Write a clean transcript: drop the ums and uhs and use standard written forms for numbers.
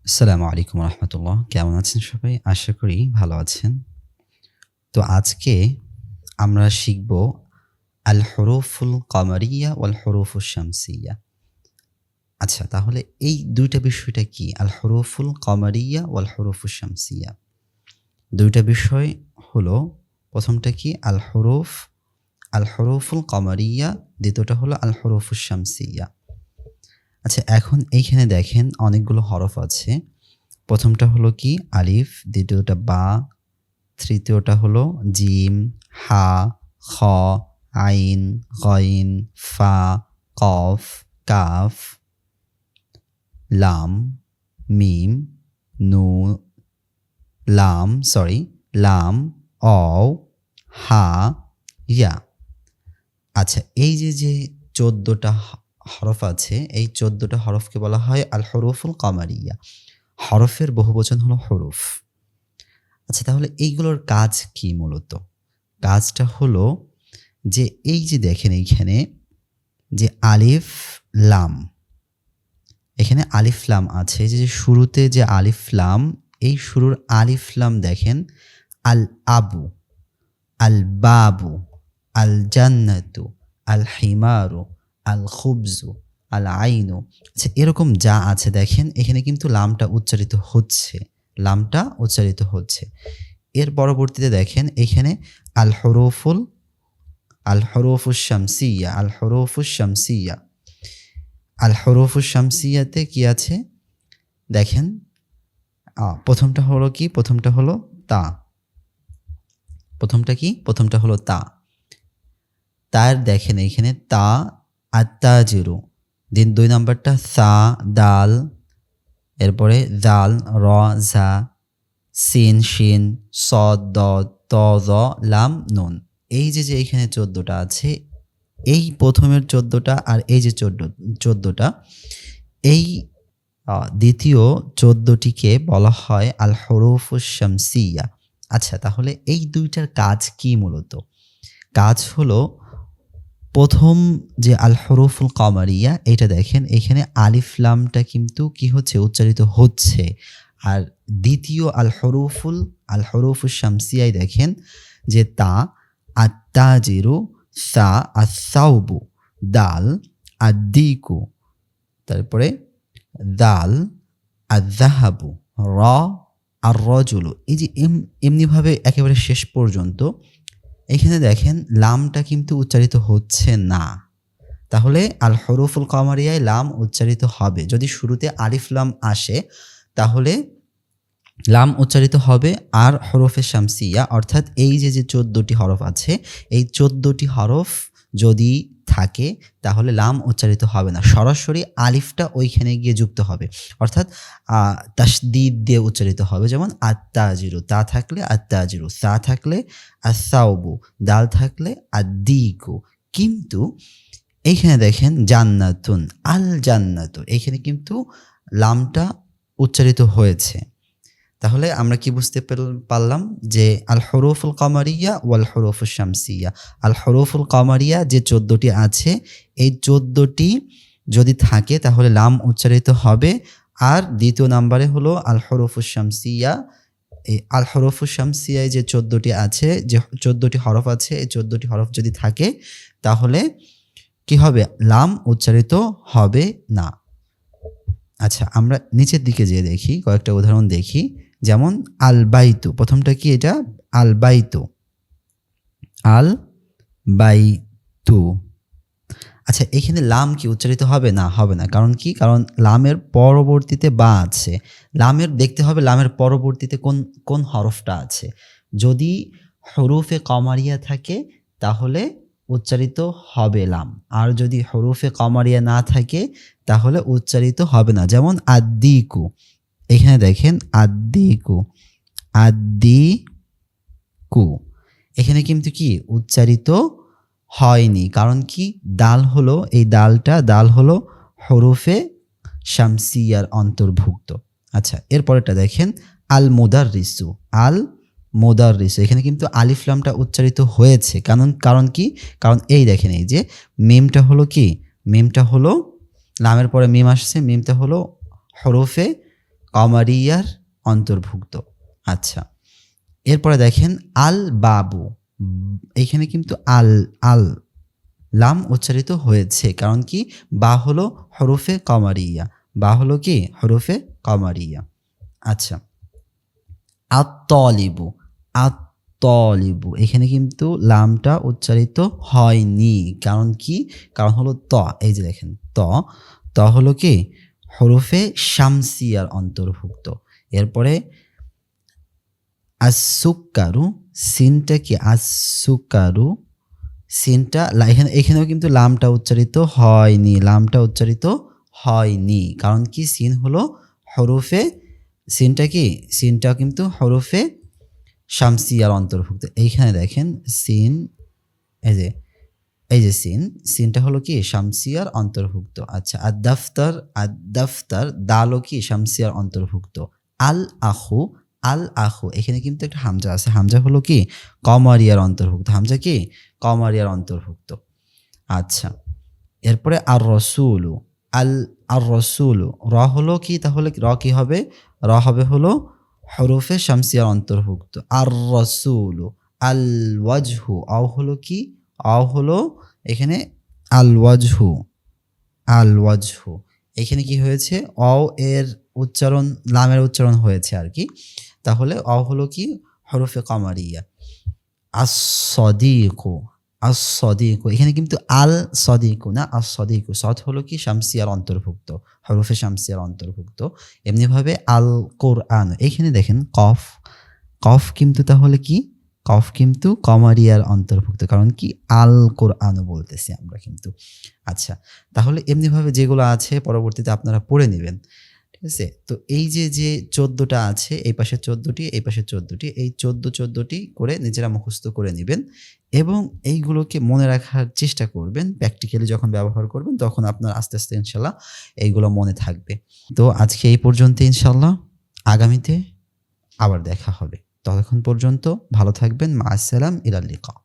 আসসালামু আলাইকুম রহমতুল্লাহ। কেমন আছেন সবাই? আশা করি ভালো আছেন। তো আজকে আমরা শিখব আল হুরুফুল কমারিয়া ওয়াল হুরুফুশ শামসিয়া। আচ্ছা, তাহলে এই দুইটা বিষয়টা কি? আল হুরুফুল কমারিয়া ওয়াল হুরুফুশ শামসিয়া। দুইটা বিষয় হলো, প্রথমটা কি আল হুরুফুল কমারিয়া, দ্বিতীয়টা হলো আল হুরুফুশ শামসিয়া। আচ্ছা, এখন এইখানে দেখেন অনেকগুলো হরফ আছে। প্রথমটা হলো কি আলিফ, দ্বিতীয়টা বা, তৃতীয়টা হলো জিম, হা, খ, আইন, গইন, ফা, কফ, কাফ, লাম, মিম, নুন, লাম, অও, হা, ইয়া। আচ্ছা, এই যে ১৪টা হরফ আছে, এই ১৪টা হরফকে বলা হয় আল হুরুফুল কমারিয়া। হরফের বহুবচন হলো হুরুফ। আচ্ছা, তাহলে এইগুলোর কাজ কি মূলত? কাজটা হলো যে এই যে দেখেন এইখানে যে আলিফ লাম, এখানে আলিফ লাম আছে, যে শুরুতে যে আলিফ লাম, এই শুরুর আলিফ লাম দেখেন আল আবু, আল বাবু, আল জান্নাতু, আল হিমারু, আল খুবজু, আল আইনু। আচ্ছা, এরকম যা আছে দেখেন এখানে কিন্তু লামটা উচ্চারিত হচ্ছে। এর পরবর্তীতে দেখেন এখানে আল হুরুফুশ শামসিয়াতে কি আছে দেখেন। প্রথমটা হলো কি? প্রথমটা হলো তা। তার দেখেন এইখানে তা, আত্তাজিরু। দিন ২ নাম্বারটা সা, দাল, এরপরে জাল, র, জা, সিন, শিন, সদ, দদ, ত, জ, লাম, নুন। এই যে এইখানে ১৪টা আছে, এই প্রথমের ১৪টা আর এই যে ১৪টা, এই দ্বিতীয় ১৪টিকে বলা হয় আল হুরুফুশ শামসিয়া। আচ্ছা, তাহলে এই দুইটার কাজ কি মূলত? কাজ হলো, প্রথম যে আল হুরুফুল কমারিয়া, এটা দেখেন এখানে আলিফ লামটা কিন্তু কি হচ্ছে? উচ্চারিত হচ্ছে। আর দ্বিতীয় আল হুরুফুশ শামসিয়ায় দেখেন যে তা, আত্তাজিরু, সা, আসাউবু, দাল, আদ্দিকু, তারপরে দাল, আযাহাবু, র, আর রজুলু। এই যে এমনিভাবে একেবারে শেষ পর্যন্ত এখানে দেখেন লামটা কিন্তু উচ্চারিত হচ্ছে না। তাহলে আল হুরুফুল কমারিয়ায় লাম উচ্চারিত হবে। যদি শুরুতে আলিফ লাম আসে তাহলে লাম উচ্চারিত হবে। আর হরফে শামসিয়া অর্থাৎ এই যে ১৪টি হরফ আছে, এই ১৪টি হরফ যদি থাকে তাহলে লাম উচ্চারিত হবে না, সরাসরি আলিফটা ওইখানে গিয়ে যুক্ত হবে। অর্থাৎ তাসদিদ দিয়ে উচ্চারিত হবে। যেমন আত্তাজিরু, তা থাকলে আত্তাজিরু, সা থাকলে আসাউবু, দাল থাকলে আদ্দিকু। কিন্তু এইখানে দেখেন জান্নাতুন, আল জান্নাতু, এইখানে কিন্তু লামটা উচ্চারিত হয়েছে। তাহলে আমরা কি বুঝতে পারলাম? যে আল হুরুফুল কমারিয়া ওয়াল হুরুফুশ শামসিয়া। আল হুরুফুল কমারিয়া যে ১৪টি আছে, এই ১৪টি যদি থাকে তাহলে লাম উচ্চারিত হবে। আর দ্বিতীয় নাম্বারে হলো আল হুরুফুশ শামসিয়া। এই আল হুরুফুশ শামসিয়ায় যে ১৪টি আছে, যে ১৪টি হরফ আছে, এই ১৪টি হরফ যদি থাকে তাহলে কি হবে? লাম উচ্চারিত হবে না। আচ্ছা, আমরা নিচের দিকে যেয়ে দেখি, কয়েকটা উদাহরণ দেখি। যেমন আল বাইতু, প্রথমটা কি? এটা আল বাইতু, আল বাইতু। আচ্ছা, এখানে লাম কি উচ্চারিত হবে? না, হবে না। কারণ কি? কারণ লামের পরবর্তীতে বা আছে। লামের দেখতে হবে লামের পরবর্তীতে কোন হরফটা আছে। যদি হরুফে কমারিয়া থাকে তাহলে উচ্চারিত হবে লাম, আর যদি হরুফে কমারিয়া না থাকে তাহলে উচ্চারিত হবে না। যেমন আদ্দিকু, এখানে দেখেন আদ্দিকু, এখানে কিন্তু কি উচ্চারিত হয়নি। কারণ কি? দাল হলো, এই দাল হলো হরুফে শামসিয়ার অন্তর্ভুক্ত। আচ্ছা, এরপরেরটা দেখেন আল মুদাররিসু, এখানে কিন্তু আলিফ লামটা উচ্চারিত হয়েছে। কারণ কি? কারণ এই দেখেন এই যে মিমটা হলো কি? মিমটা হলো লামের পরে মিম আসছে, মিমটা হলো হরফে কমারিয়ার অন্তর্ভুক্ত। আচ্ছা, এরপরে দেখেন আল বাবু, এইখানে কিন্তু আল আল লাম উচ্চারিত হয়েছে, কারণ কি বা হলো হরফে কমারিয়া, বা হলো কি হরফে কমারিয়া। আচ্ছা, আত-তলিবু, আত-তলিবু, এখানে কিন্তু লামটা উচ্চারিত হয়নি, কারণ কি, কারণ হলো ত, এই যে দেখেন ত হলো কি হরফে শামসিয়ার অন্তর্ভুক্ত। এরপরে আসুকারু, সিনটা কি আসুকারু, সিনটা এখানেও কিন্তু লামটা উচ্চারিত হয়নি, লামটা উচ্চারিত হয়নি, কারণ কি সিন হলো হরফে, সিনটা কি সিনটা কিন্তু হরফে শামসিয়ার অন্তর্ভুক্ত। এইখানে দেখেন সিন, এই যে সিনটা হলো কি শামসিয়ার অন্তর্ভুক্ত। আচ্ছা, আদ-দাফতার, আদ-দাফতার দালও কি শামসিয়ার অন্তর্ভুক্ত। আল আখু, আল আখু, এখানে কিন্তু একটা হামজা আছে, হামজা হলো কি কমারিয়ার অন্তর্ভুক্ত, হামজা কি কমারিয়ার অন্তর্ভুক্ত। আচ্ছা, এরপরে আর রসুলু, আর রসুলু, র হলো কি, তাহলে র কি হবে, র হবে হলো হরফে শামসিয়ার অন্তর্ভুক্ত। আর রসুলু, আল ওয়াজহু, আও হলো কি, আও হলো এখানে আল ওয়াজহু, আল ওয়াজহু, এখানে কি হয়েছে, অ এর উচ্চারণ, লামের উচ্চারণ হয়েছে আর কি, তাহলে অ হলো কি হরফে কমারিয়া। আস-সদিকু, আস-সদিকু, এখানে কিন্তু আল সদিকু না, আস-সদিকু, সদ হলো কি শামসিয়ার অন্তর্ভুক্ত, হরফে শামসিয়ার অন্তর্ভুক্ত। এমনিভাবে আল কোরআন, এখানে দেখেন কফ, কফ কিন্তু তাহলে কি, কফ কিন্তু কমারিয়ার অন্তর্ভুক্ত, কারণ কি আল কোরআন বলতেছি আমরা কিন্তু। আচ্ছা, তাহলে এমনিভাবে যেগুলো আছে পরবর্তীতে আপনারা পড়ে নেবেন, ঠিক আছে। তো এই যে 14টা আছে, এই পাশে 14টি, এই পাশে 14টি, এই 14টি করে নিজেরা মুখস্থ করে নেবেন এবং এইগুলোকে মনে রাখার চেষ্টা করবেন। প্র্যাকটিক্যালি যখন ব্যবহার করবেন তখন আপনার আস্তে আস্তে ইনশাল্লাহ এইগুলো মনে থাকবে। তো আজকে এই পর্যন্ত, ইনশাল্লাহ আগামীতে আবার দেখা হবে। ততক্ষণ পর্যন্ত ভালো থাকবেন। মা আসসালাম, ইলাল লিকা।